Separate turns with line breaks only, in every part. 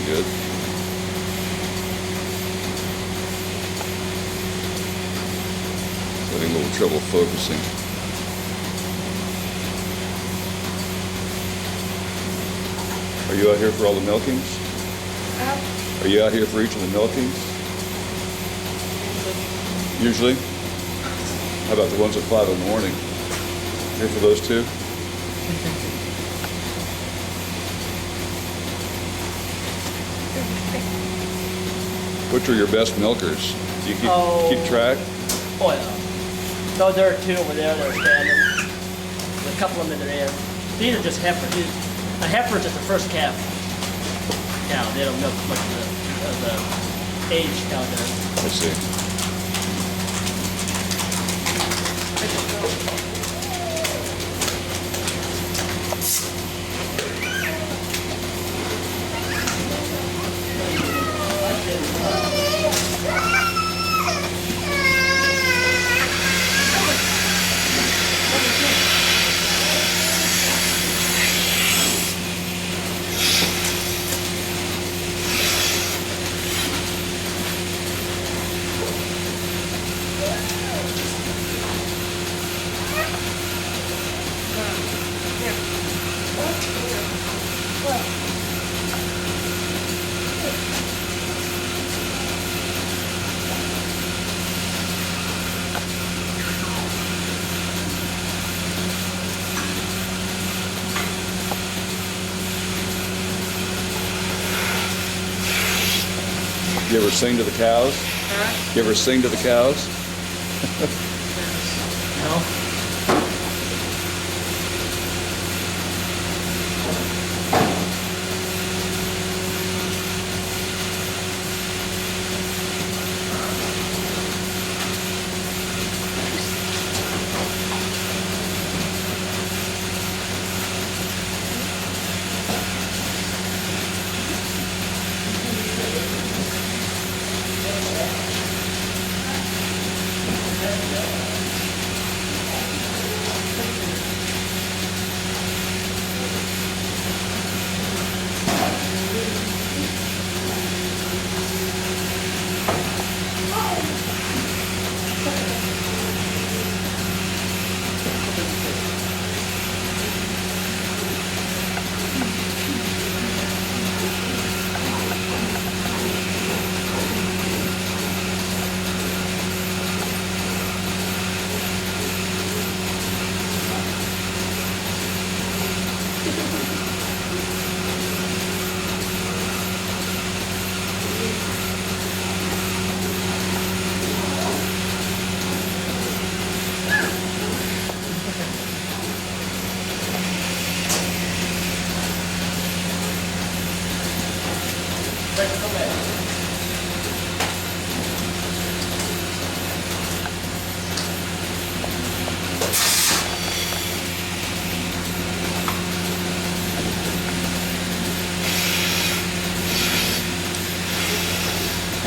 good. Having a little trouble focusing. Are you out here for all the milkings? Are you out here for each of the milkings? Usually? How about the ones at 5 in the morning? Here for those too? Which are your best milkers? Do you keep track?
Oh yeah. No, there are two over there that are standing. There's a couple of them in there. These are just heifers. A heifer is just the first calf cow. They don't milk much of the aged cow does.
I see. You ever sing to the cows?
Huh?
You ever sing to the cows?
No.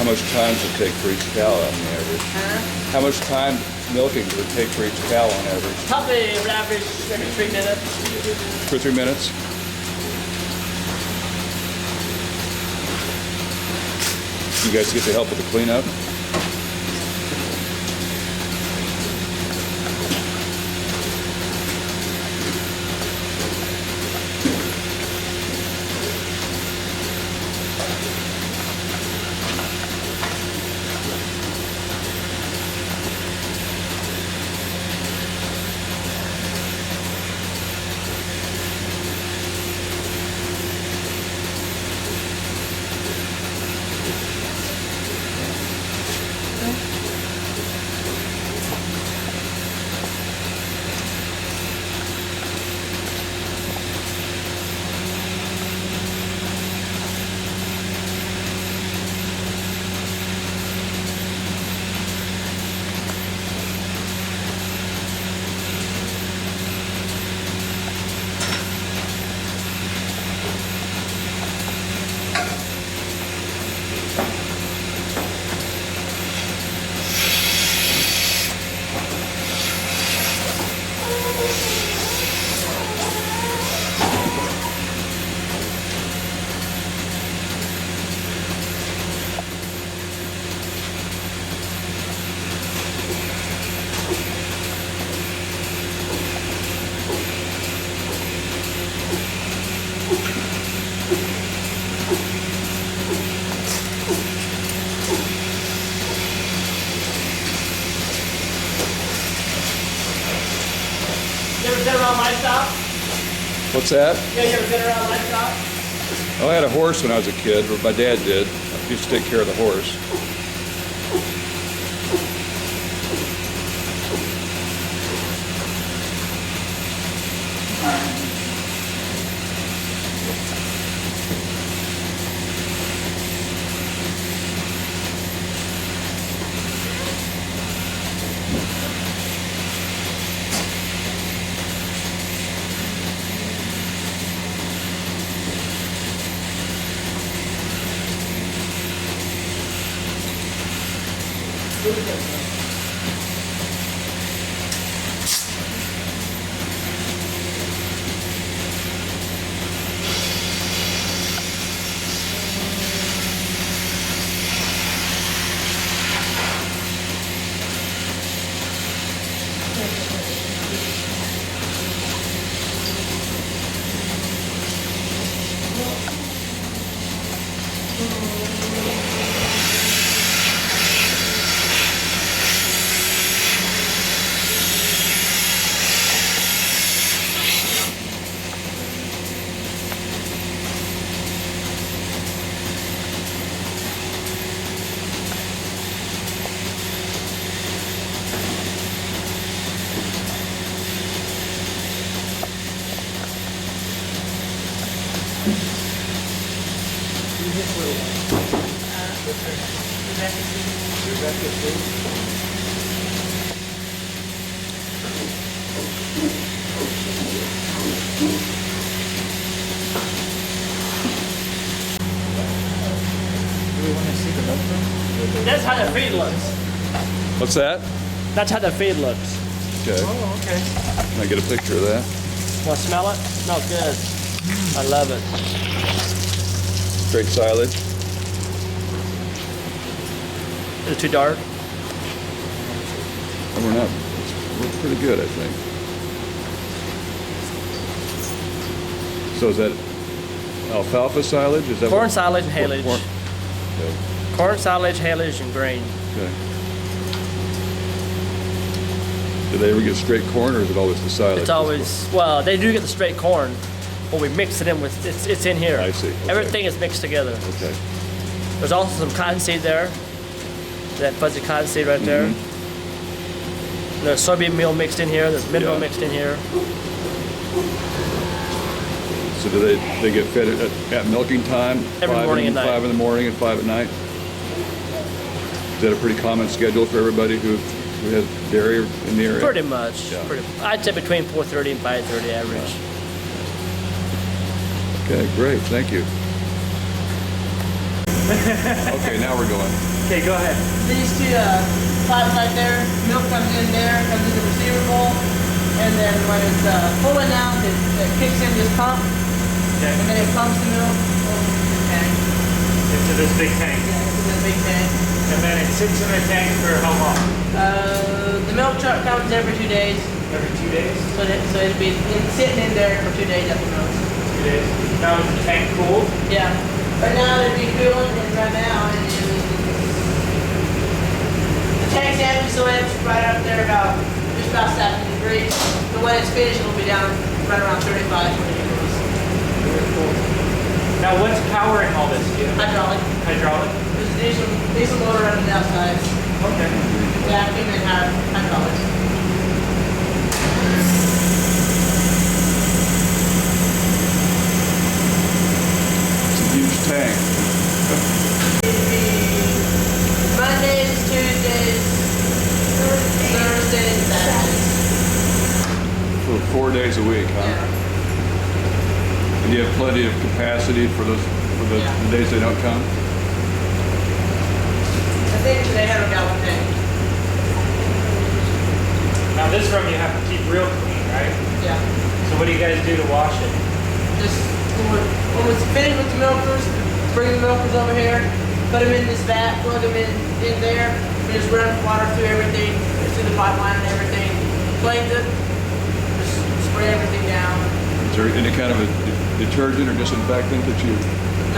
How much time does it take for each cow on the average? How much time milking does it take for each cow on average?
Probably on average maybe 3 minutes.
2 or 3 minutes? You guys get to help with the cleanup?
ever been around livestock?
What's that?
Yeah, you ever been around livestock?
Oh, I had a horse when I was a kid, but my dad did. I used to take care of the horse.
That's how the feed looks.
What's that?
That's how the feed looks.
Okay.
Oh, okay.
Can I get a picture of that?
Want to smell it? Smells good. I love it.
Straight silage.
Is it too dark?
And we're not. We're pretty good, I think. So is that alfalfa silage? Is that
Corn
what-
silage and haylage.
Corn. Okay.
Corn silage, haylage, and grain.
Okay. Do they ever get straight corn, or is it always the silage?
It's always, well, they do get the straight corn, but we mix it in with, it's in here.
I see, okay.
Everything is mixed together.
Okay.
There's also some cottonseed there. That fuzzy cottonseed right there.
Mm-hmm.
There's soybean meal mixed in here. There's mineral
Yeah.
mixed in here.
So do they get fed at milking time?
Every morning and night.
5 in the morning and 5 at night? Is that a pretty common schedule for everybody who has dairy in the area?
Pretty much.
Yeah.
I'd say between 4:30 and 5:30 average.
Okay, great, thank you. Okay, now we're going.
Okay, go ahead.
These two pipes right there, milk comes in there, comes in the receiver bowl, and then when it's full enough, it kicks in this pump,
Okay.
and then it pumps the milk over to the tank.
Into this big tank.
Yeah, into the big tank.
And then it sits in the tank for how long?
The milk truck comes every 2 days,
Every 2 days?
so it'll be sitting in there for 2 days at the most.
2 days. Now is the tank cool?
Yeah. Right now it'd be cooling, and right now it is. The tank's empty, so it's right up there about just about 70 degrees. But when it's finished, it'll be down right around 35, 20 degrees.
Very cool. Now what's powering all this? Do you know?
Hydraulic.
Hydraulic?
There's a diesel motor on the outside.
Okay.
Vacuum and hydraulic.
It's a huge tank.
It'd be Mondays, Tuesdays, Thursdays, Saturdays.
For 4 days a week, huh?
Yeah.
And you have plenty of capacity for the
Yeah.
days they don't come?
I think they have a gallon tank.
Now this room you have to keep real clean, right?
Yeah.
So what do you guys do to wash it?
Just when it's finished with the milkers, bring the milkers over here, put them in this vat, plug them in there, and just run water through everything, through the pipeline and everything. Cleanse it, just spray everything down.
Is there any kind of a detergent or disinfectant that you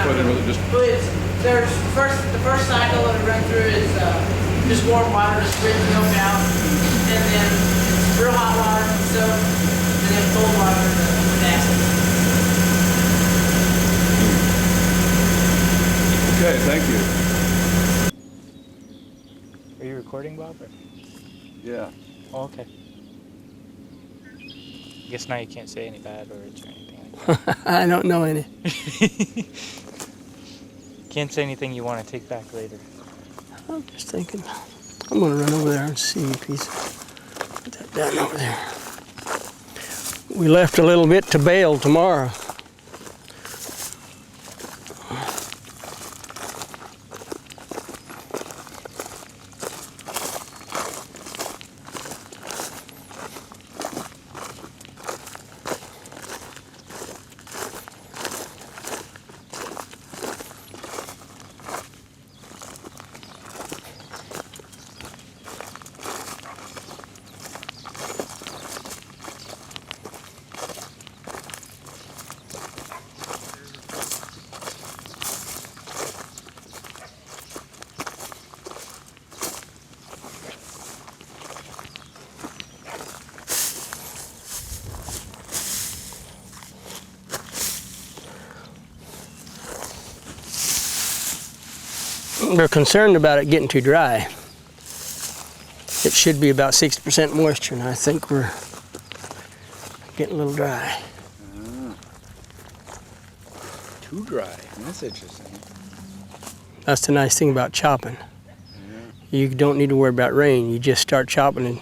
put in with it? Just
Please, there's the first cycle that we run through is just warm water to rinse the milk out, and then it's real hot water, soap, and then
Okay, thank you.
Are you recording, Bob? Or?
Yeah.
Oh, okay. I guess now you can't say any bad words or anything like that.
I don't know any.
Can't say anything you want to take back later.
I'm just thinking. I'm going to run over there and see if he's put that down over there. We left a little bit to bale tomorrow. They're concerned about it getting too dry. It should be about 60% moisture, and I think we're getting a little dry.
Too dry. That's interesting.
That's the nice thing about chopping. You don't need to worry about rain. You just start chopping, and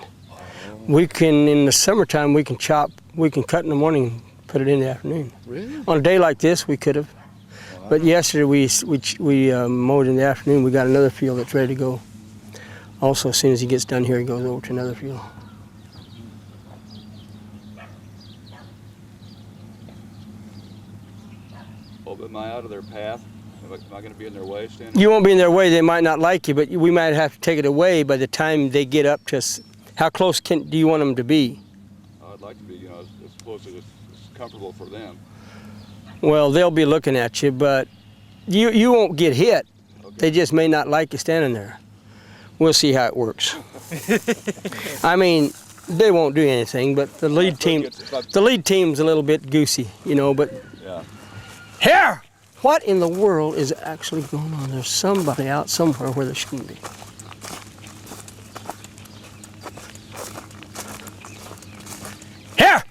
we can, in the summertime, we can cut in the morning and put it in the afternoon.
Really?
On a day like this, we could have. But yesterday we mowed in the afternoon. We got another field that's ready to go. Also, as soon as he gets done here, he goes over to another field.
Oh, but am I out of their path? Am I going to be in their way standing?
You won't be in their way. They might not like you, but we might have to take it away by the time they get up to us. How close do you want them to be?
I'd like to be, as close as comfortable for them.
Well, they'll be looking at you, but you won't get hit.
Okay.
They just may not like you standing there. We'll see how it works. I mean, they won't do anything, but the lead team's a little bit goosey, but
Yeah.
here! What in the world is actually going on? There's somebody out somewhere where there shouldn't be. Here!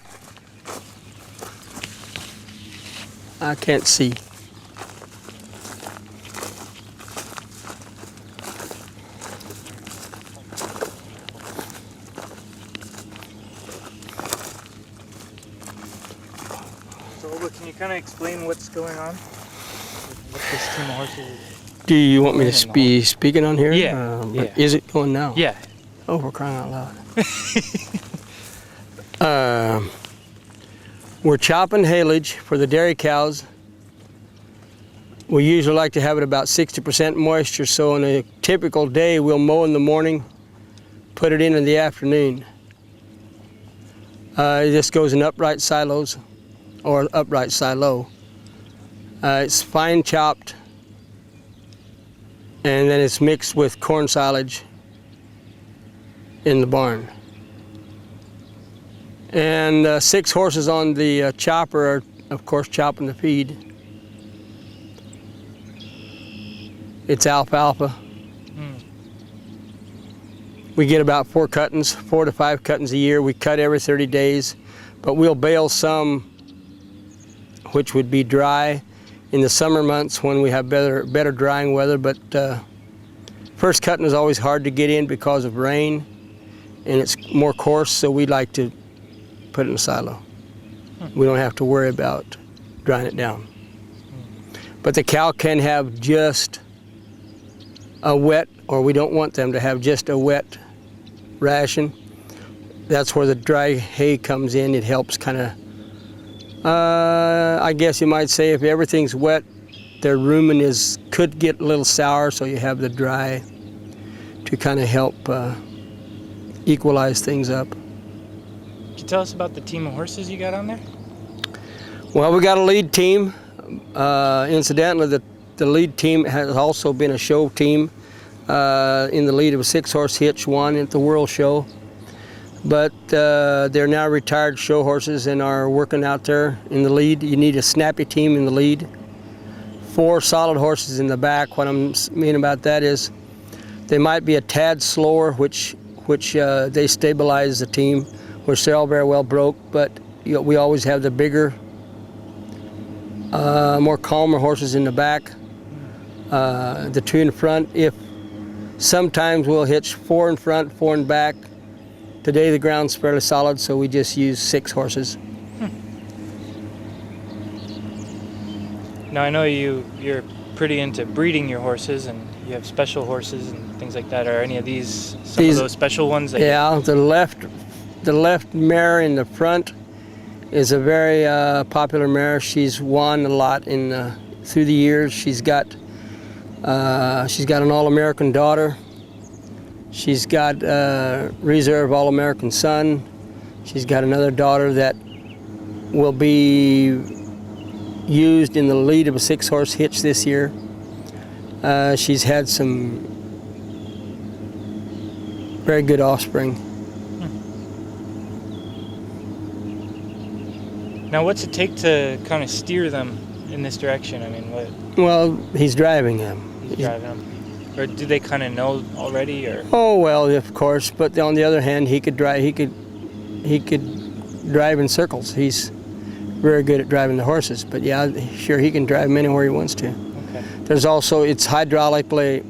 I can't see.
So, Oba, can you kind of explain what's going on? What this team of horses
Do you want me to be speaking on here?
Yeah, yeah.
Is it going now?
Yeah.
Oh, we're crying out loud. We're chopping haylage for the dairy cows. We usually like to have it about 60% moisture, so on a typical day we'll mow in the morning, put it in the afternoon. This goes in upright silos, or upright silo. It's fine chopped, and then it's mixed with corn silage in the barn. And 6 horses on the chopper are, of course, chopping the feed. It's alfalfa. We get about 4 to 5 cuttings a year. We cut every 30 days, but we'll bale some which would be dry in the summer months when we have better drying weather, but first cutting is always hard to get in because of rain, and it's more coarse, so we like to put it in a silo. We don't have to worry about drying it down. But the cow can have just a wet, or we don't want them to have just a wet ration. That's where the dry hay comes in. It helps kind of, I guess you might say, if everything's wet, their rumen could get a little sour, so you have the dry to kind of help equalize things up.
Can you tell us about the team of horses you got on there?
Well, we got a lead team. Incidentally, the lead team has also been a show team. In the lead of a 6-horse hitch, won at the World Show. But they're now retired show horses and are working out there in the lead. You need a snappy team in the lead. 4 solid horses in the back. What I'm mean about that is they might be a tad slower, which they stabilize the team, which they're all very well broke, but we always have the bigger, more calmer horses in the back. The 2 in front, if sometimes we'll hitch 4 in front, 4 in back. Today the ground's fairly solid, so we just use 6 horses.
Now I know you're pretty into breeding your horses, and you have special horses and things like that. Are any of these some of those special ones? That
yeah, the left mare in the front is a very popular mare. She's won a lot through the years. She's got an All-American daughter. She's got a reserve All-American son. She's got another daughter that will be used in the lead of a 6-horse hitch this year. She's had some very good offspring.
Now, what's it take to kind of steer them in this direction? I mean, what?
Well, he's driving them.
He's driving them. Or do they kind of know already, or?
Oh well, of course. But on the other hand, he could drive. He could drive in circles. He's very good at driving the horses. But yeah, sure, he can drive them anywhere he wants to.
Okay.
There's also, it's hydraulically,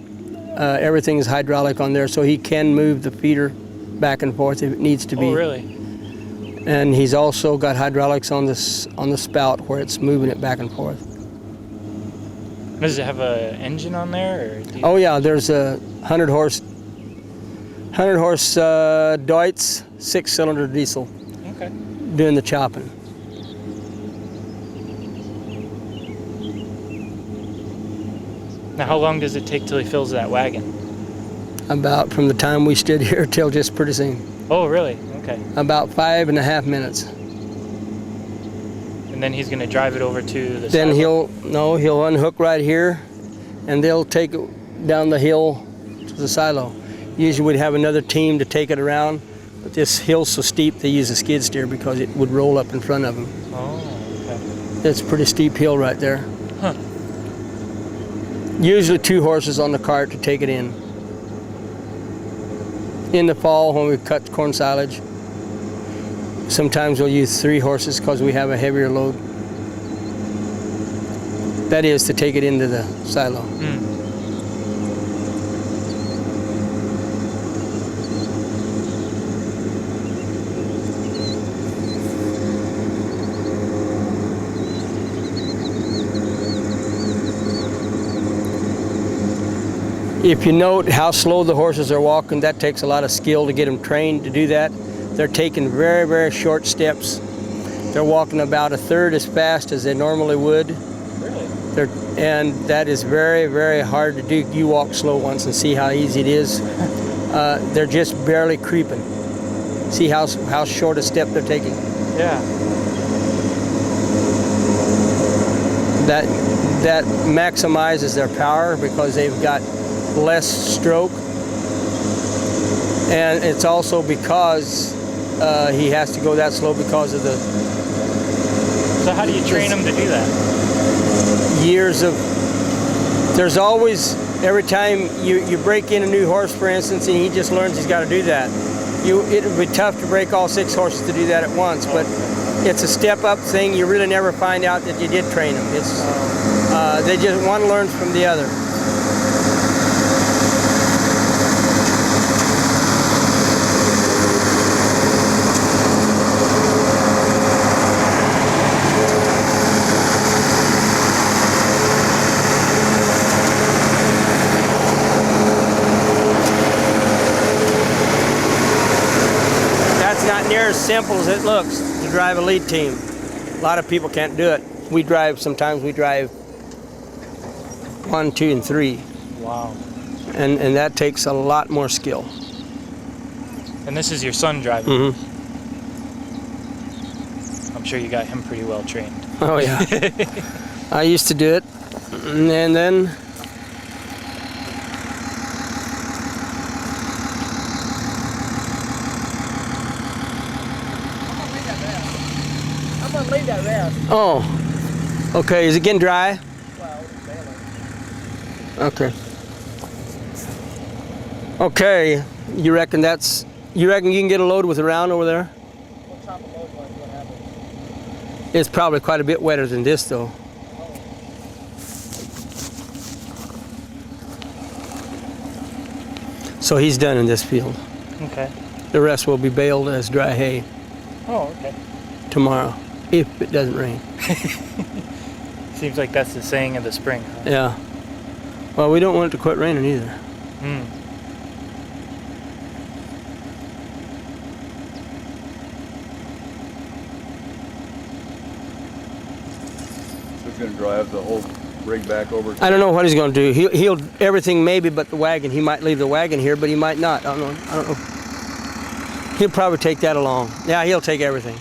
everything is hydraulic on there, so he can move the feeder back and forth if it needs to be.
Oh, really?
And he's also got hydraulics on the spout where it's moving it back and forth.
Does it have an engine on there? Or
Oh yeah, there's a 100 horse Deutz 6-cylinder diesel.
Okay.
Doing the chopping.
Now, how long does it take till he fills that wagon?
About from the time we stood here till just pretty soon.
Oh, really? Okay.
About 5.5 minutes.
And then he's going to drive it over to the
Then
silo?
he'll unhook right here, and they'll take it down the hill to the silo. Usually we'd have another team to take it around, but this hill's so steep they use a skid steer because it would roll up in front of them.
Oh, okay.
It's a pretty steep hill right there.
Huh.
Usually 2 horses on the cart to take it in. In the fall when we cut corn silage, sometimes we'll use 3 horses because we have a heavier load. That is to take it into the silo. If you note how slow the horses are walking, that takes a lot of skill to get them trained to do that. They're taking very, very short steps. They're walking about 1/3 as fast as they normally would.
Really?
And that is very, very hard to do. You walk slow once and see how easy it is. They're just barely creeping. See how short a step they're taking?
Yeah.
That maximizes their power because they've got less stroke, and it's also because he has to go that slow because of the
So how do you train them to do that?
years of, there's always, every time you break in a new horse, for instance, and he just learns he's got to do that, it would be tough to break all 6 horses to do that at once, but it's a step-up thing. You really never find out that you did train them. It's they just, one learns from the other. That's not near as simple as it looks to drive a lead team. A lot of people can't do it. Sometimes we drive 1, 2, and 3.
Wow.
And that takes a lot more skill.
And this is your son driving?
Mm-hmm.
I'm sure you got him pretty well trained.
Oh yeah. I used to do it, and then
I'm gonna leave that rest.
oh, okay. Is it getting dry?
Well,
Okay. Okay, you reckon you can get a load with a round over there?
What top of load was what happened?
It's probably quite a bit wetter than this though. So he's done in this field.
Okay.
The rest will be baled as dry hay
Oh, okay.
tomorrow, if it doesn't rain.
Seems like that's the saying of the spring. Huh?
Yeah. Well, we don't want it to quit raining either.
Mm.
So he's gonna drive the whole rig back over.
I don't know what he's going to do. He'll everything maybe but the wagon. He might leave the wagon here, but he might not. I don't know. He'll probably take that along. Yeah, he'll take everything.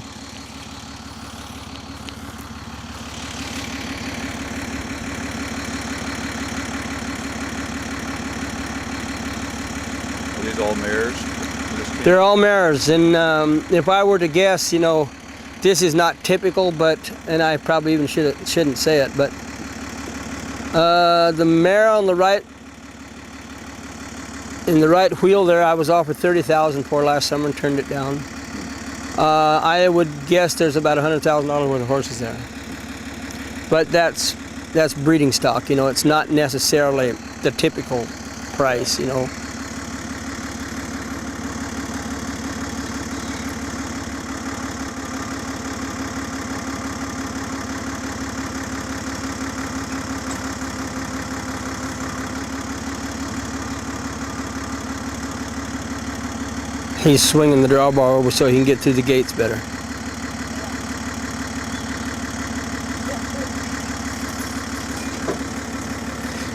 Are these all mares?
They're all mares, and if I were to guess, this is not typical, and I probably even shouldn't say it, but the mare on the right, in the right wheel there, I was offered $30,000 for last summer and turned it down. I would guess there's about $100,000 worth of horses there, but that's breeding stock. It's not necessarily the typical price. He's swinging the drawbar over so he can get through the gates better.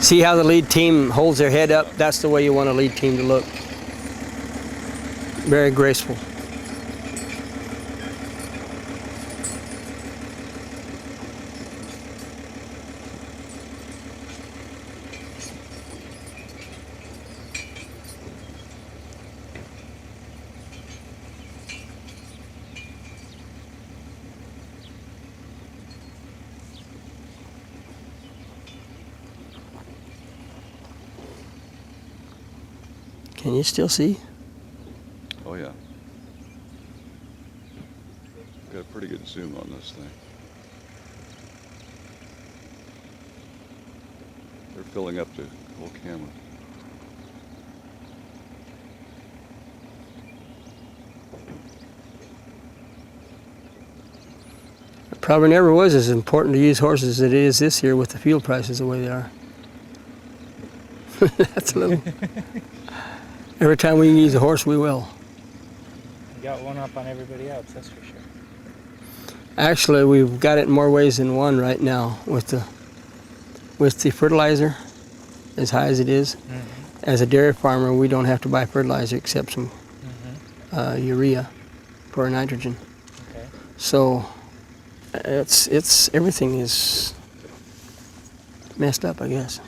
See how the lead team holds their head up? That's the way you want a lead team to look. Very graceful. Can you still see?
Oh yeah. Got a pretty good zoom on this thing. They're filling up the whole camera.
It probably never was as important to use horses as it is this year with the fuel prices the way they are. That's a little... Every time we can use a horse, we will.
You got one up on everybody else, that's for sure.
Actually, we've got it in more ways than one right now with the fertilizer, as high as it is.
Mm-hmm.
As a dairy farmer, we don't have to buy fertilizer except some urea for nitrogen.
Okay.
So it's everything is messed up, I guess.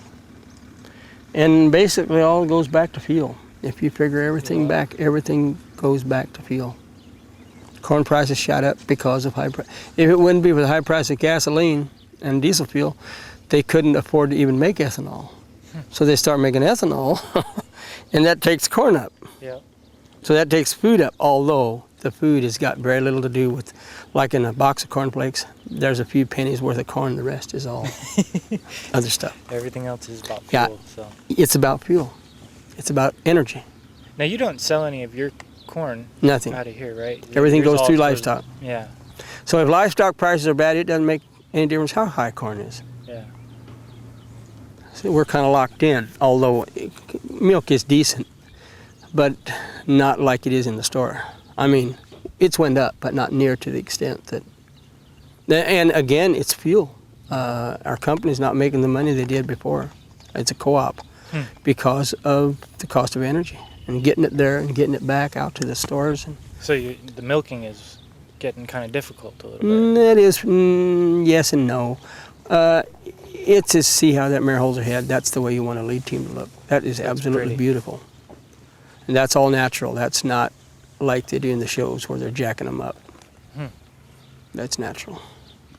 And basically, all goes back to fuel. If you figure everything back, everything goes back to fuel. Corn prices shot up because of high price. If it wouldn't be for the high price of gasoline and diesel fuel, they couldn't afford to even make ethanol. So they start making ethanol, and that takes corn up.
Yeah.
So that takes food up, although the food has got very little to do with, like in a box of cornflakes, there's a few pennies worth of corn, the rest is all other stuff.
Everything else is about
Yeah.
fuel, so.
It's about fuel. It's about energy.
Now you don't sell any of your corn
Nothing.
out of here, right?
Everything
Yours
goes
all
through livestock.
Yeah,
So if livestock prices are bad, it doesn't make any difference how high corn is.
yeah.
So we're kind of locked in, although milk is decent, but not like it is in the store. I mean, it's went up, but not near to the extent that. And again, it's fuel. Our company's not making the money they did before. It's a co-op because of the cost of energy and getting it there and getting it back out to the stores. And
So the milking is getting kind of difficult a little bit.
it is, yes and no. It's to see how that mare holds her head. That's the way you want a lead team to look. That is absolutely
pretty.
beautiful. And that's all natural. That's not like they do in the shows where they're jacking them up. That's natural.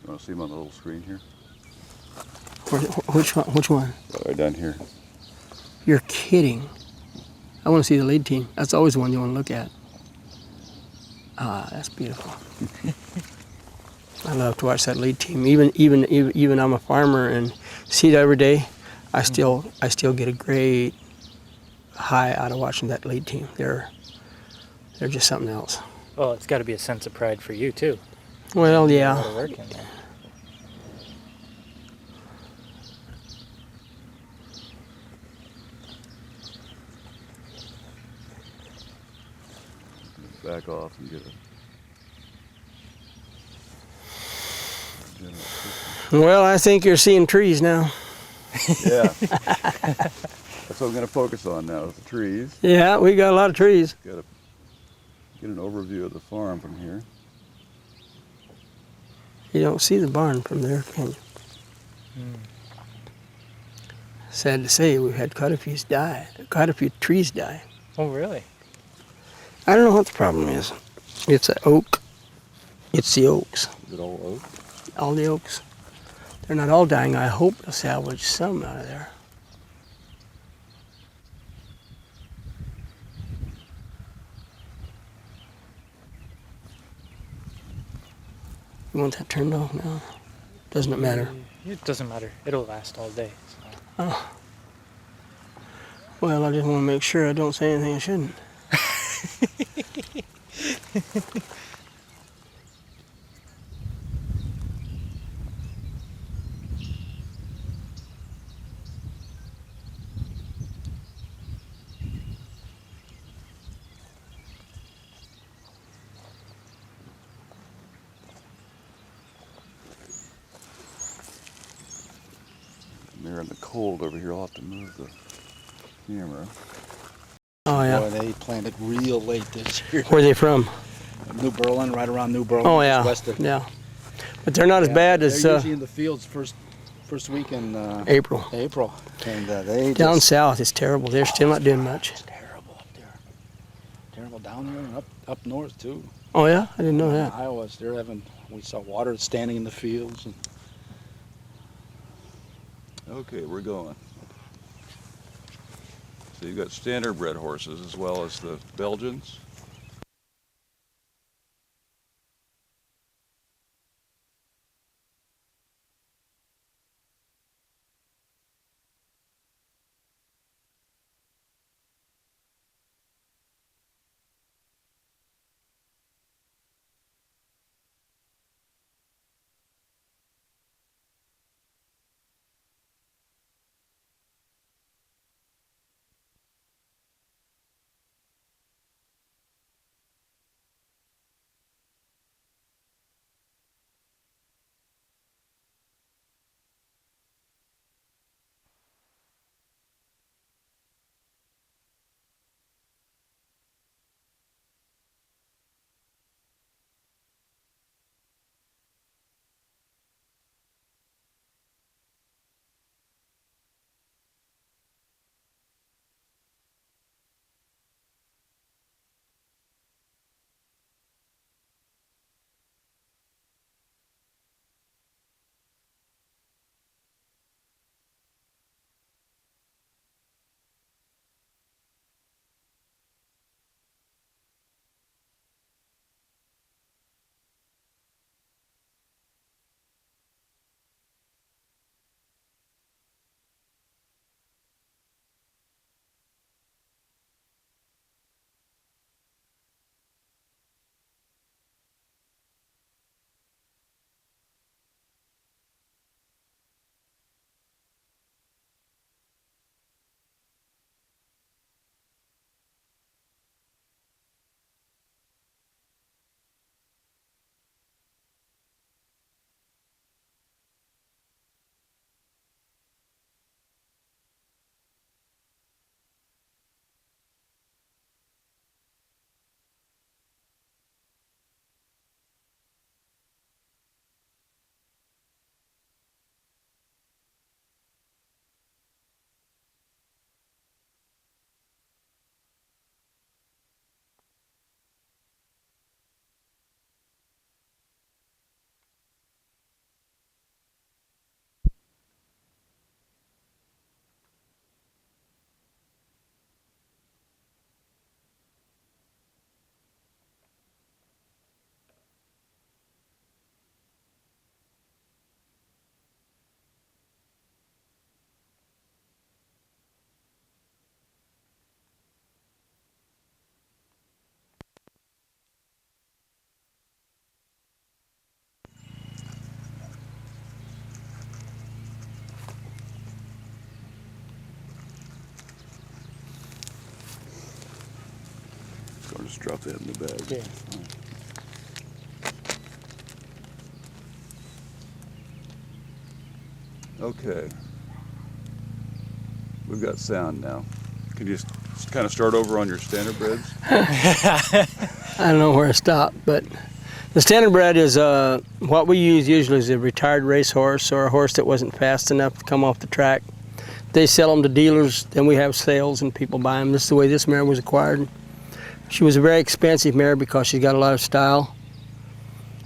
You want to see them on the little screen here?
Which one? Which one?
Right down here.
You're kidding. I want to see the lead team. That's always the one you want to look at. Ah, that's beautiful. I love to watch that lead team. Even I'm a farmer and see it every day. I still get a great high out of watching that lead team. They're just something else.
Well, it's got to be a sense of pride for you too.
Well,
A lot
yeah.
of work in there.
Back off and get it.
Well, I think you're seeing trees now.
Yeah. That's what I'm going to focus on now, is the trees.
Yeah, we got a lot of trees.
Got to get an overview of the farm from here.
You don't see the barn from there, can you? Sad to say, we've had quite a few trees die.
Oh, really?
I don't know what the problem is. It's an oak. It's the oaks.
Is it all oak?
All the oaks. They're not all dying. I hope to salvage some out of there. You want that turned off now? Doesn't it matter?
It doesn't matter. It'll last all day. So.
Oh. Well, I just want to make sure I don't say anything I shouldn't.
They're in the cold over here. I'll have to move the camera.
Oh, yeah.
Boy, they planted real late this year.
Where are they from?
New Berlin, right around New Berlin.
Oh, yeah.
West of,
Yeah. But they're not as bad as
They're usually in the fields first week in
April.
April. And they
Down
just,
south, it's terrible. They're still not doing much.
It's terrible up there. Terrible down there and up north too.
Oh, yeah? I didn't know that.
Iowa, we saw water standing in the fields. And
Okay, we're going. So you've got standard bred horses as well as the Belgians. Or just drop that in the bag.
Yeah.
Okay. We've got sound now. Can you just kind of start over on your standardbreds?
I don't know where to stop, but the standardbred is what we use usually is a retired racehorse or a horse that wasn't fast enough to come off the track. They sell them to dealers, then we have sales and people buy them. This is the way this mare was acquired. She was a very expensive mare because she's got a lot of style.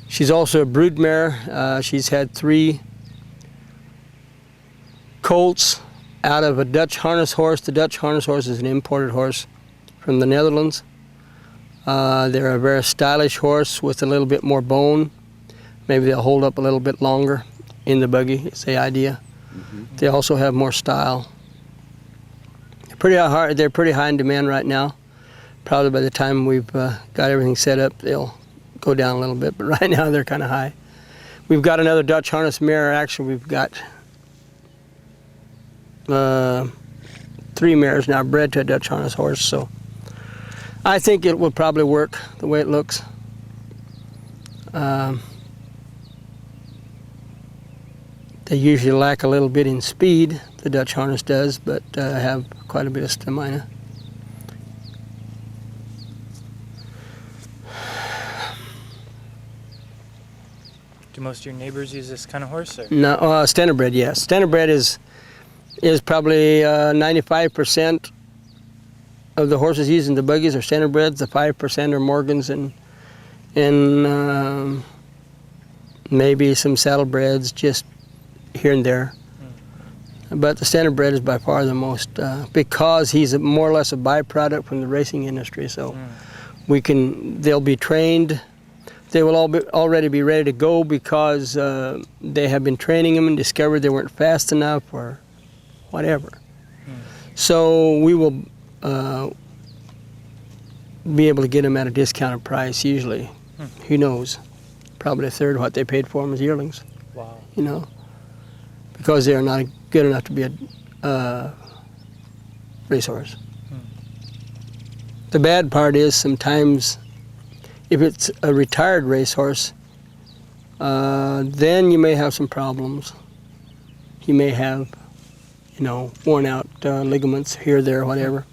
She's also a brood mare. She's had 3 colts out of a Dutch harness horse. The Dutch harness horse is an imported horse from the Netherlands. They're a very stylish horse with a little bit more bone. Maybe they'll hold up a little bit longer in the buggy, it's the idea. Mm-hmm. They also have more style. They're pretty high in demand right now. Probably by the time we've got everything set up, they'll go down a little bit, but right now they're kind of high. We've got another Dutch harness mare. Actually, we've got 3 mares now bred to a Dutch harness horse, so I think it will probably work the way it looks. They usually lack a little bit in speed, the Dutch harness does, but have quite a bit of stamina.
Do most of your neighbors use this kind of horse? Or?
No, standardbred, yes. Standardbred is probably 95% of the horses used in the buggies are standardbreds. The 5% are Morgans and maybe some saddlebreds just here and there. But the standardbred is by far the most because he's more or less a byproduct from the racing industry. So they'll be trained. They will already be ready to go because they have been training them and discovered they weren't fast enough or whatever. So we will be able to get them at a discounted price usually. Who knows? Probably a third of what they paid for them as yearlings.
Wow.
You know, because they are not good enough to be a racehorse. The bad part is sometimes if it's a retired racehorse, then you may have some problems. You may have, worn out ligaments here, there, whatever.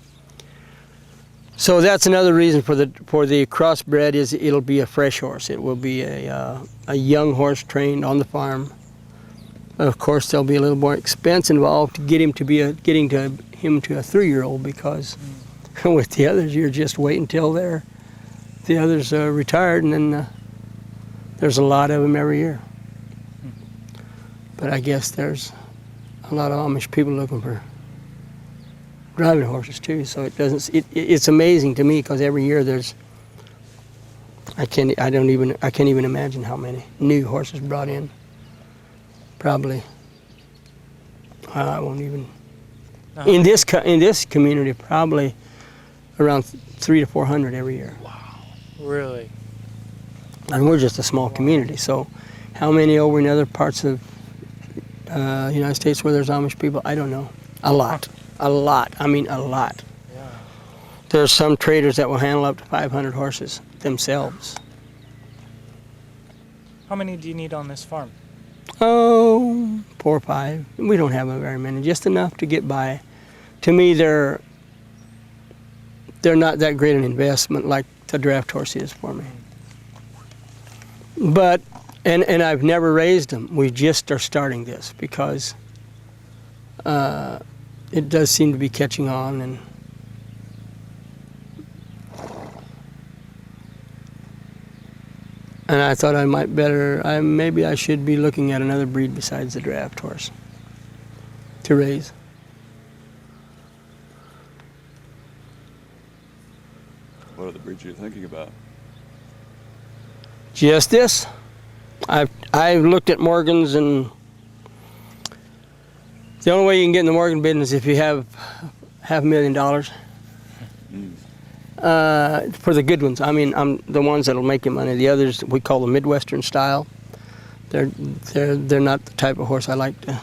So that's another reason for the crossbred is it'll be a fresh horse. It will be a young horse trained on the farm. Of course, there'll be a little more expense involved to get him to a 3-year-old because with the others, you're just waiting until the others are retired, and then there's a lot of them every year. But I guess there's a lot of Amish people looking for driving horses too. So it's amazing to me because every year I can't even imagine how many new horses brought in. Probably, I won't even. In this community, probably around 300 to 400 every year.
Wow, really?
And we're just a small community, so how many over in other parts of the United States where there's Amish people, I don't know. A lot. I mean, a lot.
Yeah.
There's some traders that will handle up to 500 horses themselves.
How many do you need on this farm?
Oh, 4 or 5. We don't have very many, just enough to get by. To me, they're not that great an investment like the draft horse is for me. But, and I've never raised them. We just are starting this because it does seem to be catching on, and I thought maybe I should be looking at another breed besides the draft horse to raise.
What other breeds are you thinking about?
Just this. I've looked at Morgans, and the only way you can get in the Morgan business is if you have $500,000. For the good ones. I mean, the ones that'll make you money. The others we call the Midwestern style. They're not the type of horse I like to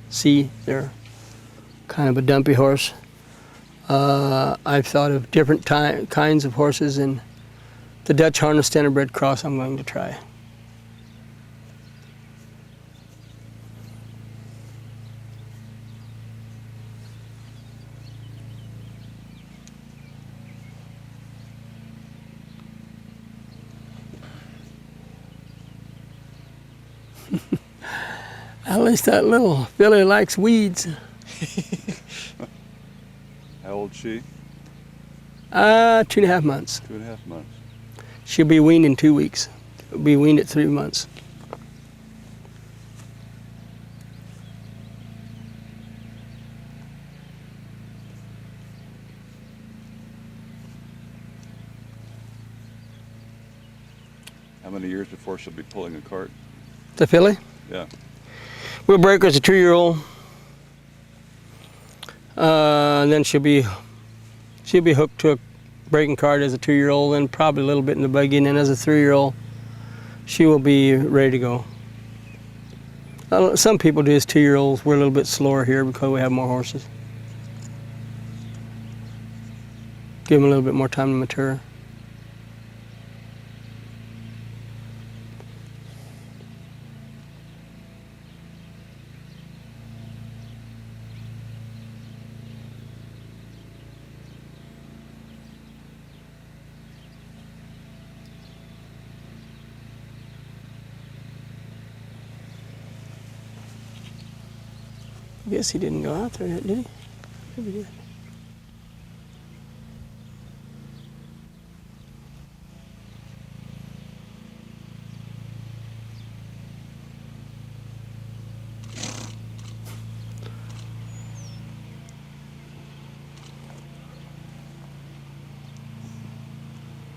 see. They're kind of a dumpy horse. I've thought of different kinds of horses, and The Dutch harness standardbred cross I'm going to try. At least that little filly likes weeds.
How old is she?
2.5 months.
2.5 months.
She'll be weaned in 2 weeks. She'll be weaned at 3 months.
How many years before she'll be pulling a cart?
The filly?
Yeah.
We'll break her as a 2-year-old. And then she'll be hooked to a breaking cart as a 2-year-old, and probably a little bit in the buggy, and then as a 3-year-old, she will be ready to go. Some people do as 2-year-olds. We're a little bit slower here because we have more horses. Give them a little bit more time to mature. I guess he didn't go out there yet, did he? Maybe he did.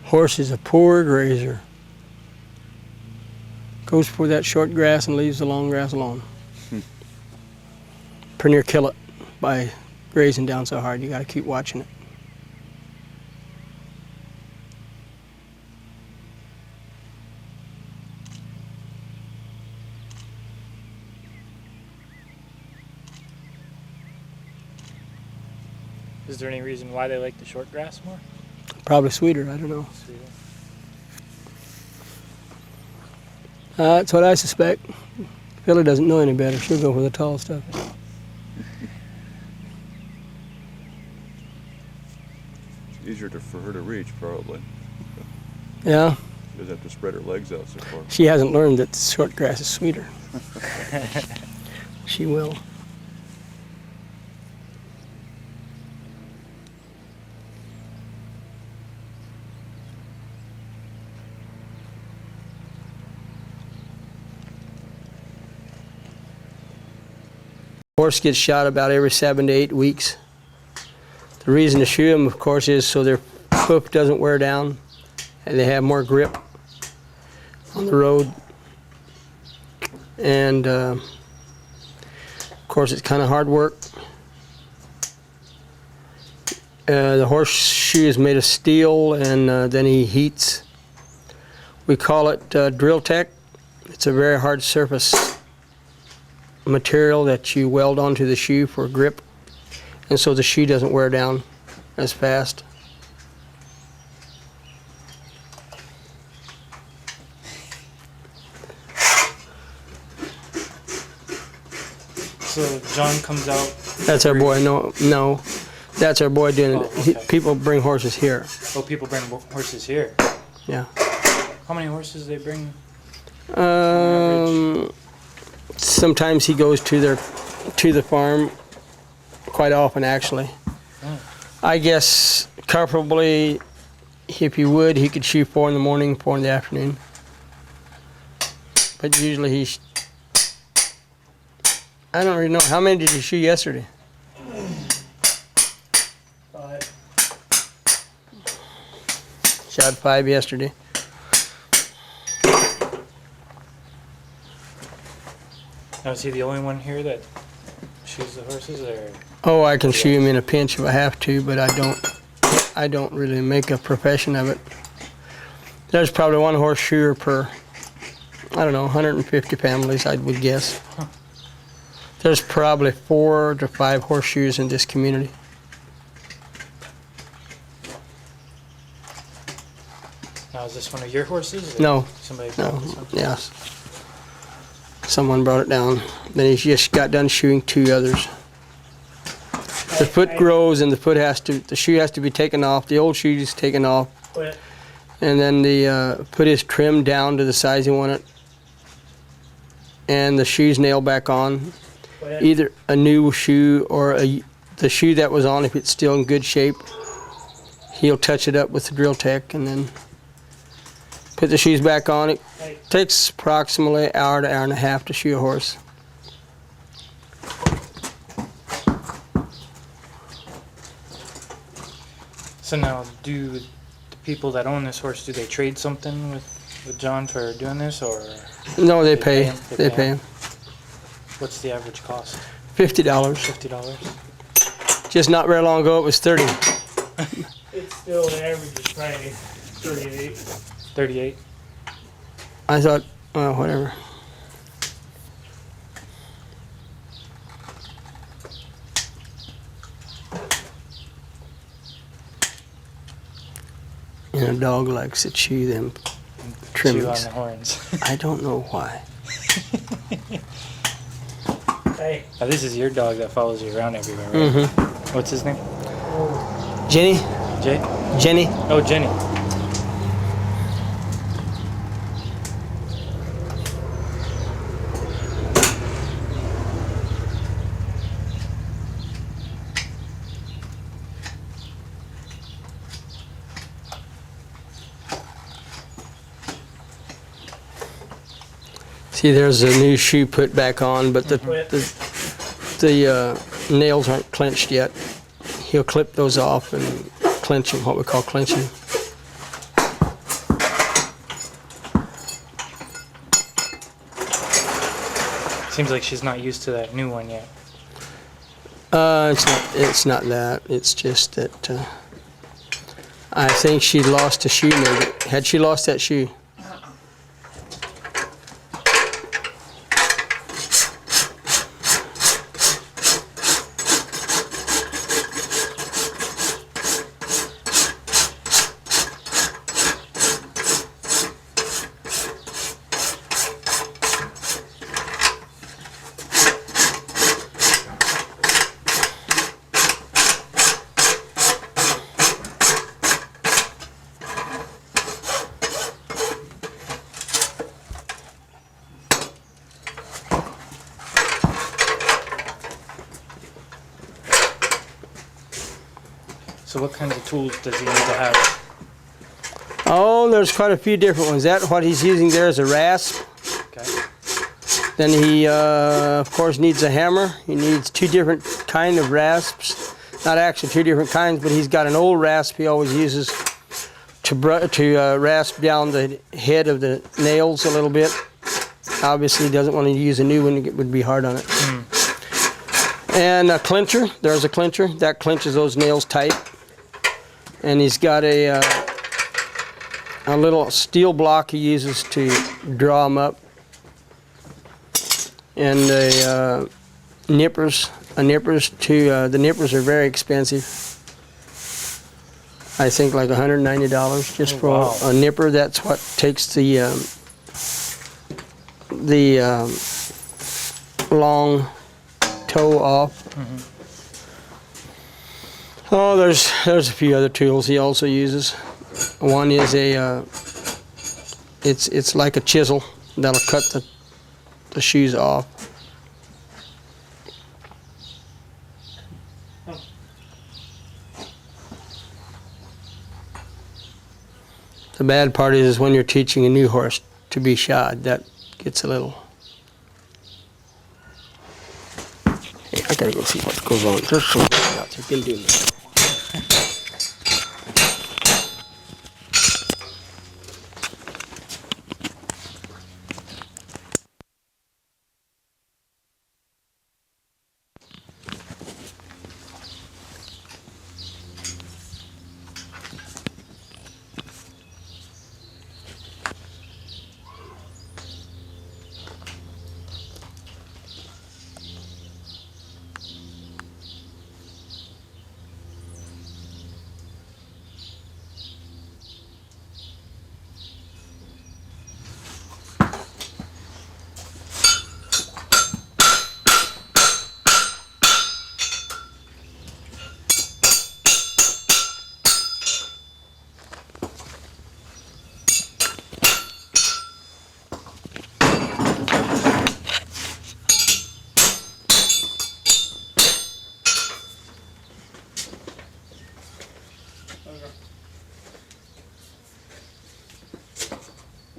Horse is a poor grazer. Goes for that short grass and leaves the long grass alone. Pretty near kill it by grazing down so hard. You got to keep watching it.
Is there any reason why they like the short grass more?
Probably sweeter. I don't know. That's what I suspect. Philly doesn't know any better. She'll go for the tall stuff.
It's easier for her to reach, probably.
Yeah.
She doesn't have to spread her legs out so far.
She hasn't learned that short grass is sweeter. She will. Horse gets shot about every 7 to 8 weeks. The reason to shoot them, of course, is so their hoof doesn't wear down and they have more grip on the road. And of course, it's kind of hard work. The horseshoe is made of steel, and then he heats. We call it drill tech. It's a very hard surface material that you weld onto the shoe for grip, and so the shoe doesn't wear down as fast.
So John comes out.
That's our boy. No, that's our boy doing it.
Okay.
People bring horses here.
Oh, people bring horses here.
Yeah.
How many horses they bring?
Sometimes he goes to the farm. Quite often, actually.
Oh.
I guess comfortably, if he would, he could shoot 4 in the morning, 4 in the afternoon. But usually I don't really know. How many did you shoot yesterday?
5.
Shot 5 yesterday.
Now, is he the only one here that shoots the horses, or?
Oh, I can shoot him in a pinch if I have to, but I don't really make a profession of it. There's probably one horseshoer per, I don't know, 150 families, I would guess.
Huh.
There's probably 4 to 5 horseshoers in this community.
Now, is this one of your horses? Or
No,
Somebody
no,
brought this one?
yes. Someone brought it down. Then he just got done shoeing 2 others. The foot grows and the shoe has to be taken off. The old shoe is taken off.
But
And then the foot is trimmed down to the size you want it. And the shoe's nailed back on. Either a new shoe or the shoe that was on, if it's still in good shape, he'll touch it up with the drill tech and then put the shoes back on. It takes approximately an hour to hour and a half to shoe a horse.
So now, do the people that own this horse, do they trade something with John for doing this, or
No, they
They
pay.
pay 'em? They
They
pay
pay
'em?
him.
what's the average cost?
$50.
$50?
Just not very long ago, it was 30.
it's still the average is probably 38.
38?
I thought, well, whatever. And a dog likes to chew them
Chew on
trimmings.
the horns.
I don't know why.
Hey,
Now, this is your dog that follows you around everywhere, right?
Mm-hmm.
What's his name?
Jenny?
Jay?
Jenny?
Oh, Jenny.
See, there's a new shoe put back on, but the nails aren't clenched yet. He'll clip those off and clench them, what we call clenching.
Seems like she's not used to that new one yet.
It's not that. It's just that I think she lost a shoe maybe. Had she lost that shoe?
So what kinds of tools does he need to have?
Oh, there's quite a few different ones. That what he's using there is a rasp.
Okay.
Then he, of course, needs a hammer. He needs 2 different kind of rasps. Not actually 2 different kinds, but he's got an old rasp he always uses to rasp down the head of the nails a little bit. Obviously, he doesn't want to use a new one. It would be hard on it. And a clincher. There's a clincher. That clinches those nails tight. And he's got a little steel block he uses to draw them up. And nippers. The nippers are very expensive. I think like $190 just for
wow.
a nipper. That's what takes the long toe off. Oh, there's a few other tools he also uses. One is it's like a chisel that'll cut the shoes off. The bad part is when you're teaching a new horse to be shod, that gets a little. Hey, I gotta go see what goes on. There's some out there. Been doing this.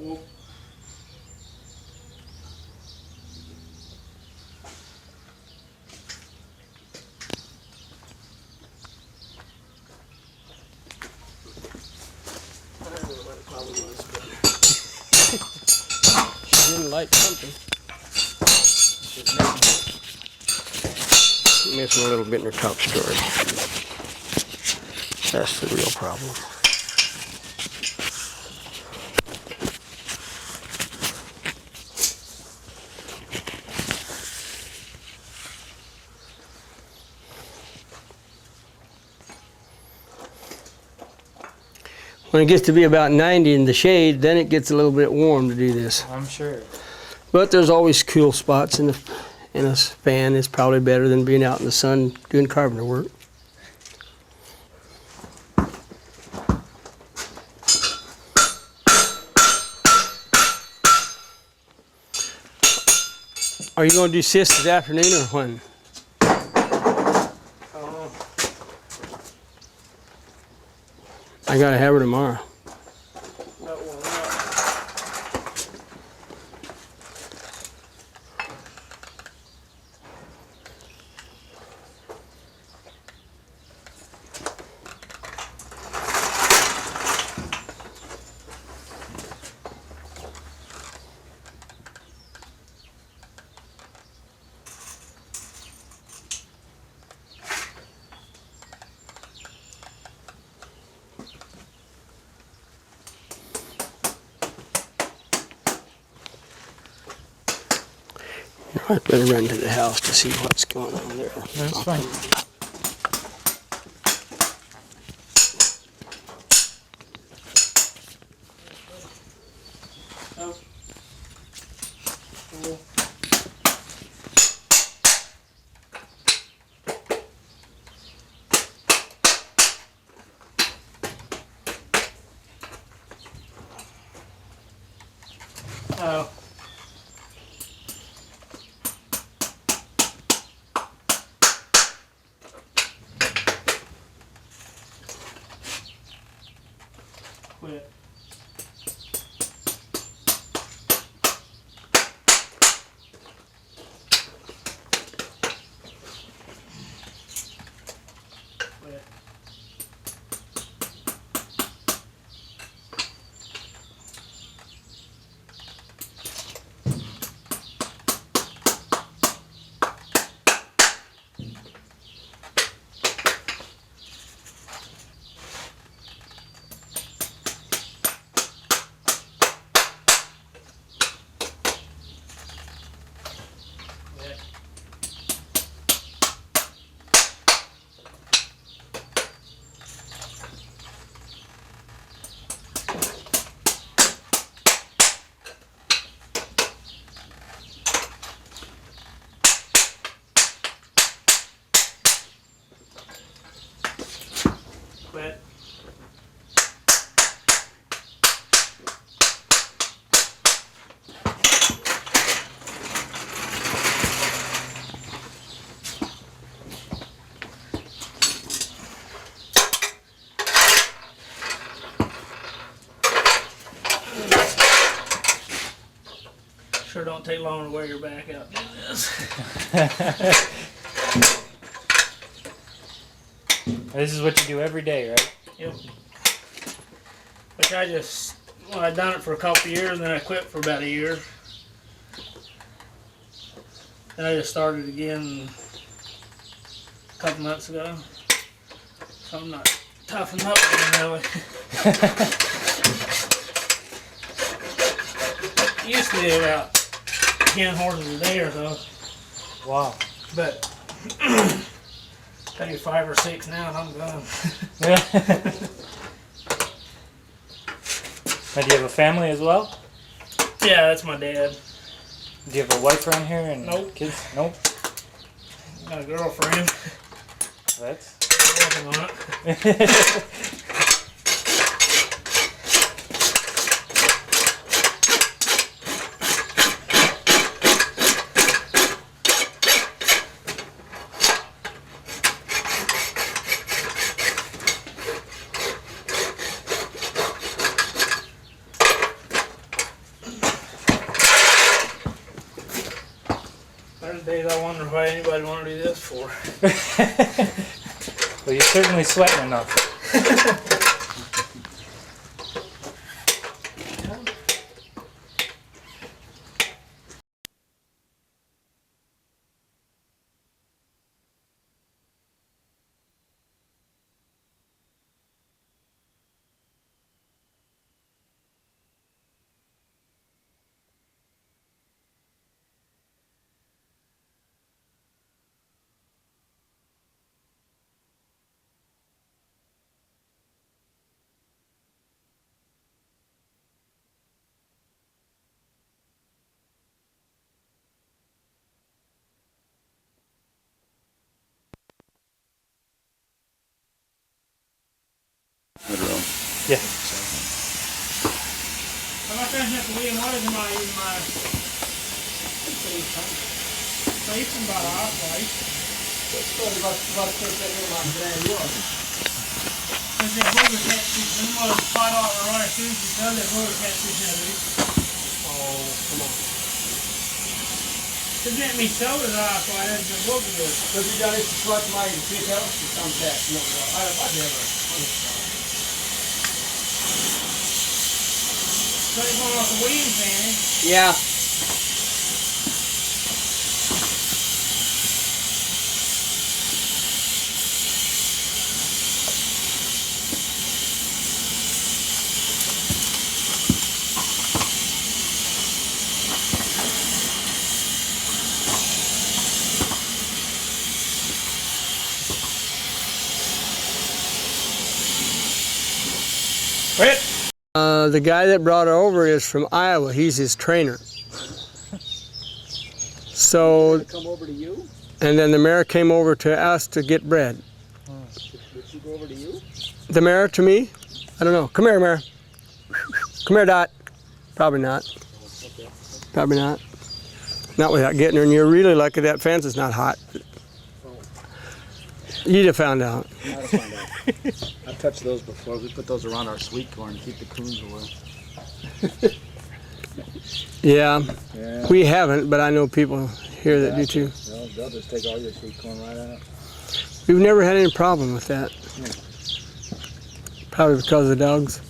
Whoop.
She didn't like something. Missing a little bit in her top story. That's the real problem. When it gets to be about 90 in the shade, then it gets a little bit warm to do this.
I'm sure.
But there's always cool spots in a fan. It's probably better than being out in the sun doing carpenter work. Are you going to do sis this afternoon or when? I got to have her tomorrow. I better run to the house to see what's going on there.
That's fine.
Oh. Quit. Quit. Quit. Sure don't take long to wear your back out doing this.
This is what you do every day, right?
Yep. Which I done it for a couple of years, and then I quit for about a year. Then I just started again a couple months ago. So I'm not toughened up again, really. Used to do about 10 horses a day or so,
Wow.
but I do 5 or 6 now and I'm done.
Now, do you have a family as well?
Yeah, that's my dad.
Do you have a wife around here and
Nope.
kids? Nope.
Got a girlfriend.
That's.
Working on it.
There's days I wonder why anybody want to do this for.
Well, you're certainly sweating enough. Yeah.
I'm not going to have to leave one of my plates and about our place.
It's probably about to take that little brand new one.
Because that roller catfish, them was hot out the right shoes, you done that roller catfish now, dude.
Oh, come on.
They let me show it off while I didn't look at it.
Have you done it to collect my big house or something that? No, I've never.
So it's going off the wings, man.
Yeah.
Quit.
The guy that brought her over is from Iowa. He's his trainer. So,
Come over to you?
and then the mare came over to us to get bred.
Did she go over to you?
The mare to me? I don't know. Come here, mare. Come here, Dot. Probably not. Probably not. Not without getting her. And you're really lucky that fence is not hot. You'd have found out.
I'd find out. I've touched those before. We put those around our sweet corn to keep the coons away.
Yeah,
Yeah.
we haven't, but I know people here that do too.
They'll just take all your sweet corn right out.
We've never had any problem with that. Probably because of the dogs.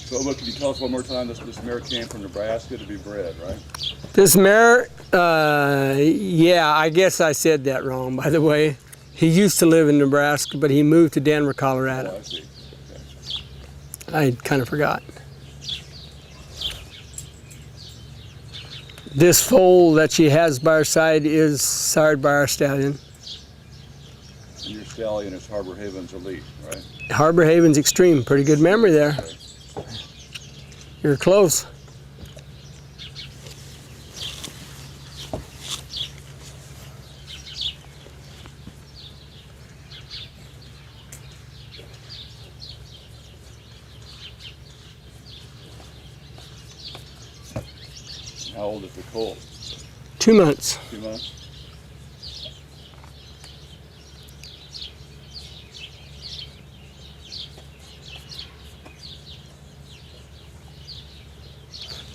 So, Oba, can you tell us one more time, this mare came from Nebraska to be bred, right?
This mare, yeah, I guess I said that wrong, by the way. He used to live in Nebraska, but he moved to Denver,
Oh,
Colorado.
I see.
I kind of forgot. This foal that she has by her side is sired by our stallion.
And your stallion is Harbor Haven's Elite, right?
Harbor Haven's Extreme, pretty good memory there. You're close.
How old is the colt?
2 months.
2 months?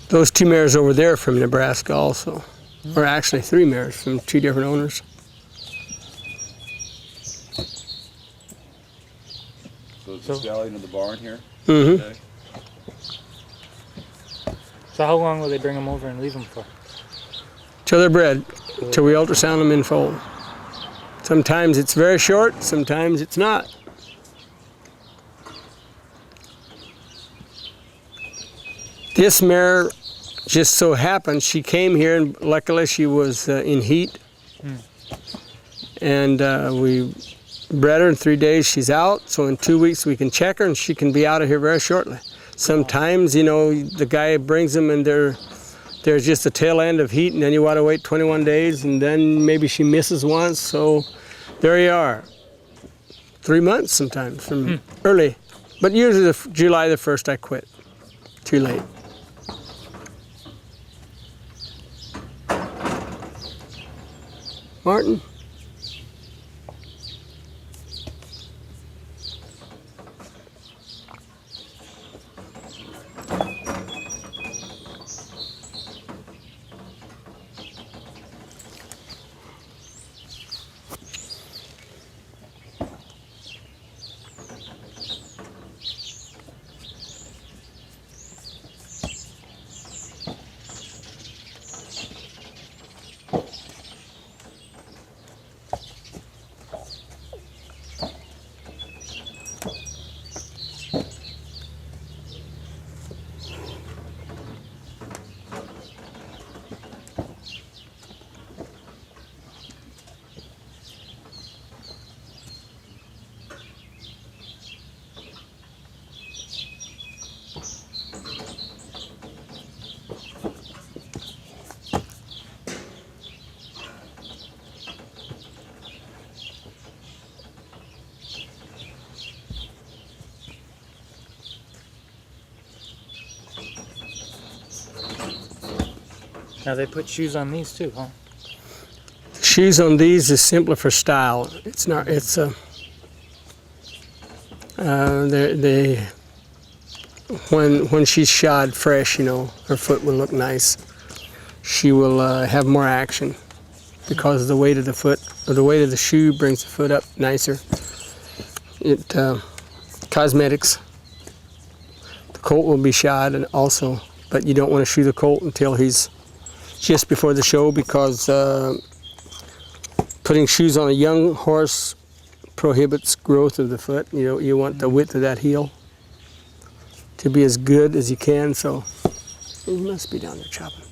Those 2 mares over there from Nebraska also. Or actually 3 mares from 2 different owners.
So is the stallion in the barn here?
Mm-hmm.
today?
So how long will they bring them over and leave them for?
Till they're bred, till we ultrasound them in foal. Sometimes it's very short, sometimes it's not. This mare just so happened, she came here and luckily she was in heat. And we bred her in 3 days, she's out. So in 2 weeks we can check her and she can be out of here very shortly. Sometimes, you know, the guy brings them and there's just a tail end of heat and then you want to wait 21 days and then maybe she misses once. So there you are. 3 months sometimes from early. But usually July the 1st I quit. Too late. Martin?
Now they put shoes on these too, huh?
Shoes on these is simply for style. It's not. It's they when she's shod fresh, you know, her foot will look nice. She will have more action because the weight of the foot or the weight of the shoe brings the foot up nicer. It cosmetics. The colt will be shod and also, but you don't want to shoe the colt until he's just before the show because putting shoes on a young horse prohibits growth of the foot. You want the width of that heel to be as good as you can. So he must be down there chopping.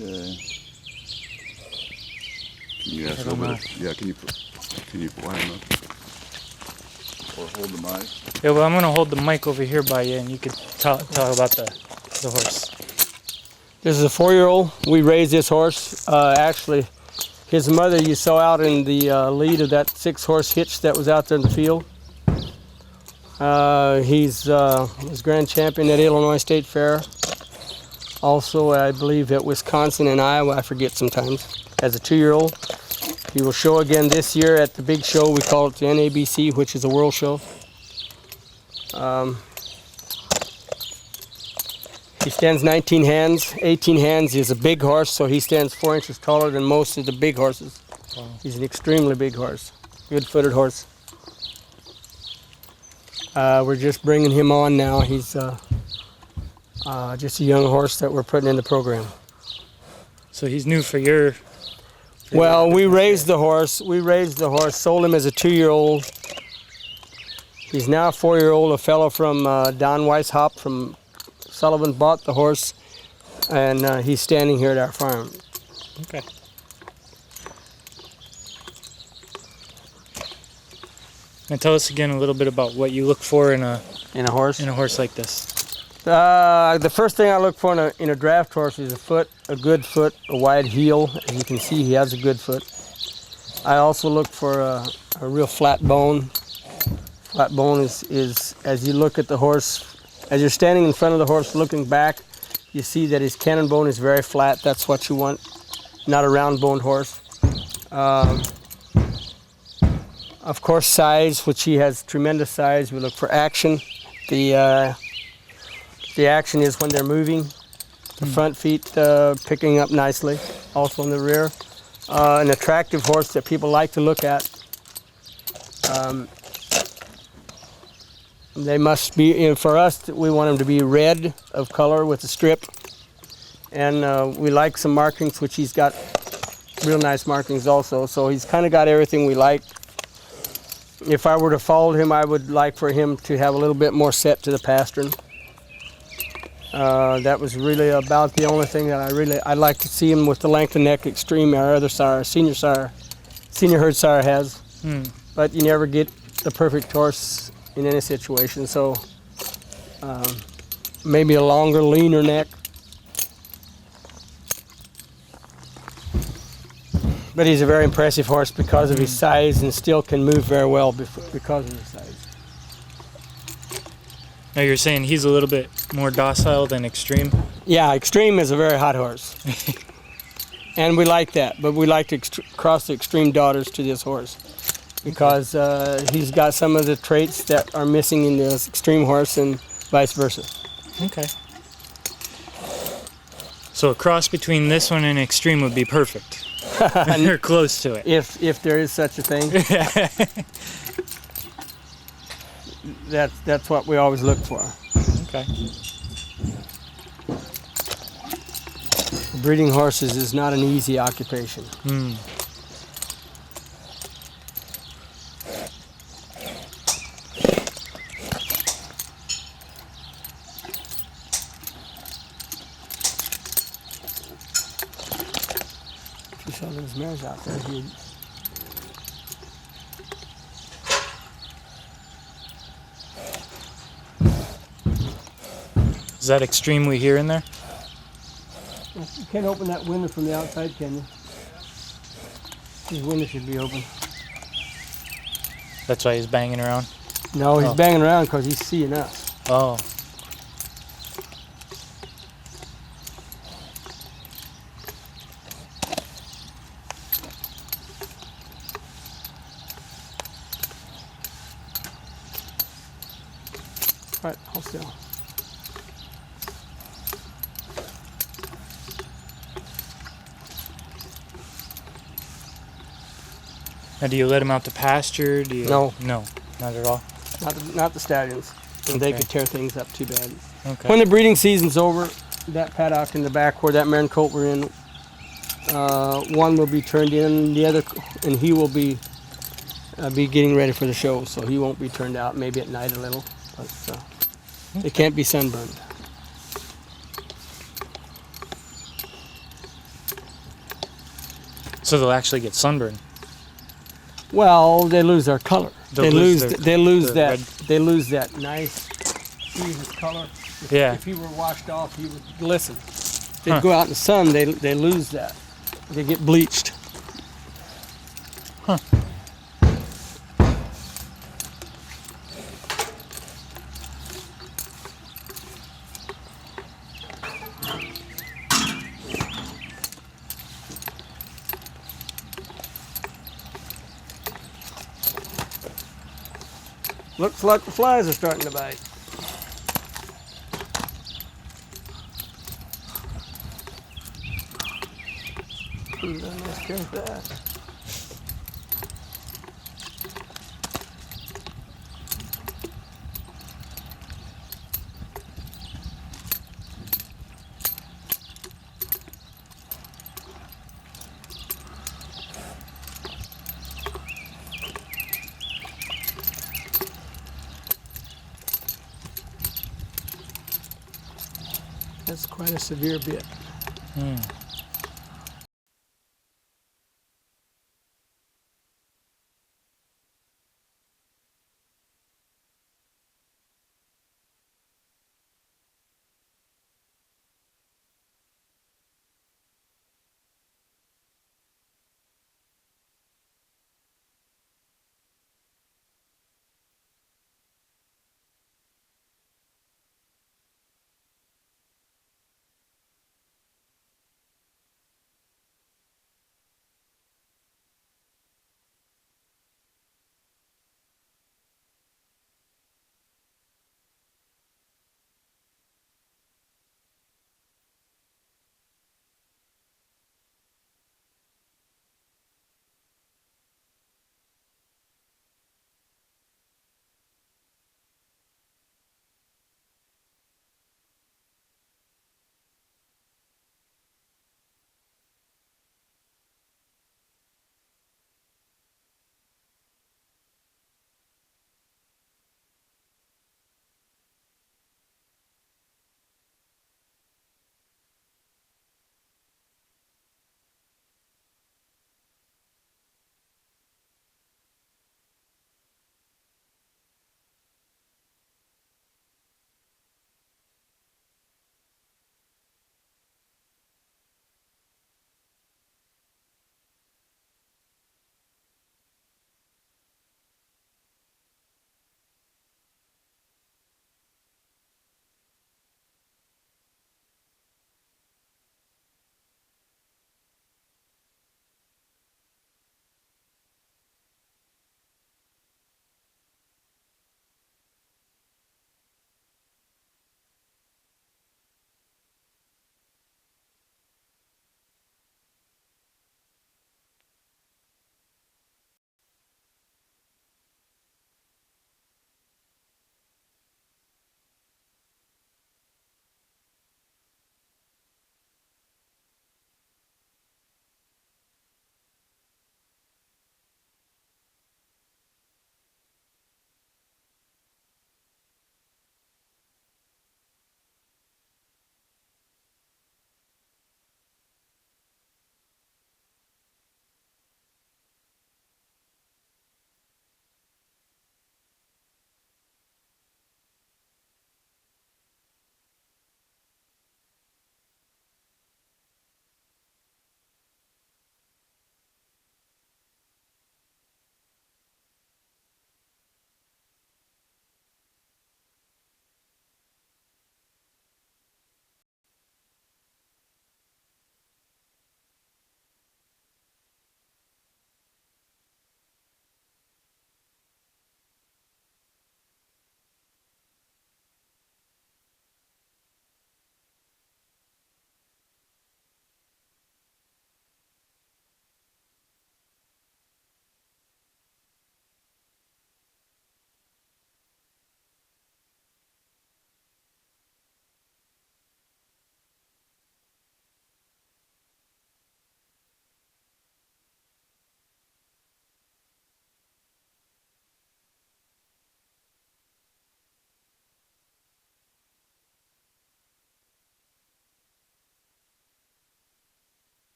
Okay. Can you ask a little bit? Yeah. Can you line him up or hold the mic?
Yeah, well, I'm gonna hold the mic over here by you, and you could talk about the horse.
This is a 4-year-old. We raised this horse. Actually, his mother you saw out in the lead of that 6-horse hitch that was out there in the field. He's grand champion at Illinois State Fair. Also, I believe at Wisconsin and Iowa, I forget sometimes, as a 2-year-old. He will show again this year at the big show. We call it the NABC, which is a world show. He stands 19 hands. 18 hands. He's a big horse, so he stands 4 inches taller than most of the big horses. Wow. He's an extremely big horse, good-footed horse. We're just bringing him on now. He's just a young horse that we're putting in the program.
So he's new for your...
Well, we raised the horse, sold him as a 2-year-old. He's now a 4-year-old. A fellow from Don Weishaupt from Sullivan bought the horse, and he's standing here at our farm.
Okay. And tell us again a little bit about what you look for in a
horse?
In a horse like this.
The first thing I look for in a draft horse is a good foot, a wide heel. As you can see, he has a good foot. I also look for a real flat bone. Flat bone is as you look at the horse, as you're standing in front of the horse looking back, you see that his cannon bone is very flat. That's what you want, not a round-boned horse. Of course, size, which he has tremendous size. We look for action. The action is when they're moving. The front feet picking up nicely, also in the rear. An attractive horse that people like to look at. They must be, for us, we want them to be red of color with a strip. And we like some markings, which he's got real nice markings also. So he's kind of got everything we like. If I were to foal him, I would like for him to have a little bit more set to the pastern. That was really about the only thing that I'd like to see him with the length of neck extreme our other sire, senior herd sire has. But you never get the perfect horse in any situation, so maybe a longer, leaner neck. But he's a very impressive horse because of his size and still can move very well because of his size.
Now you're saying he's a little bit more docile than extreme?
Yeah, Extreme is a very hot horse. And we like that, but we like to cross the Extreme daughters to this horse because he's got some of the traits that are missing in this Extreme horse and vice versa.
Okay. So a cross between this one and Extreme would be perfect. You're close to it.
If there is such a thing. That's what we always look for.
Okay.
Breeding horses is not an easy occupation.
Hmm.
If you saw those mares out there, you'd...
Is that Extreme we hear in there?
You can't open that window from the outside, can you? His window should be open.
That's why he's banging around?
No, he's
Oh.
banging around because he's seeing us.
Oh.
All right, hold still.
Now, do you let him out to pasture? Do you?
No.
No, not at all.
Not the stallions. And they
Okay.
could tear things up too bad.
Okay.
When the breeding season's over, that paddock in the back where that mare and colt were in, one will be turned in, the other, and he will be getting ready for the show, so he won't be turned out. Maybe at night a little, but they can't be sunburned.
So they'll actually get sunburned.
Well, they lose their color. They lose
the
that.
red.
They lose that nice, Jesus color.
Yeah.
If he were washed off, he would glisten. If they go out in the sun, they lose that. They get bleached.
Huh.
Looks like the flies are starting to bite. Let's go with that. That's quite a severe bit.
Hmm.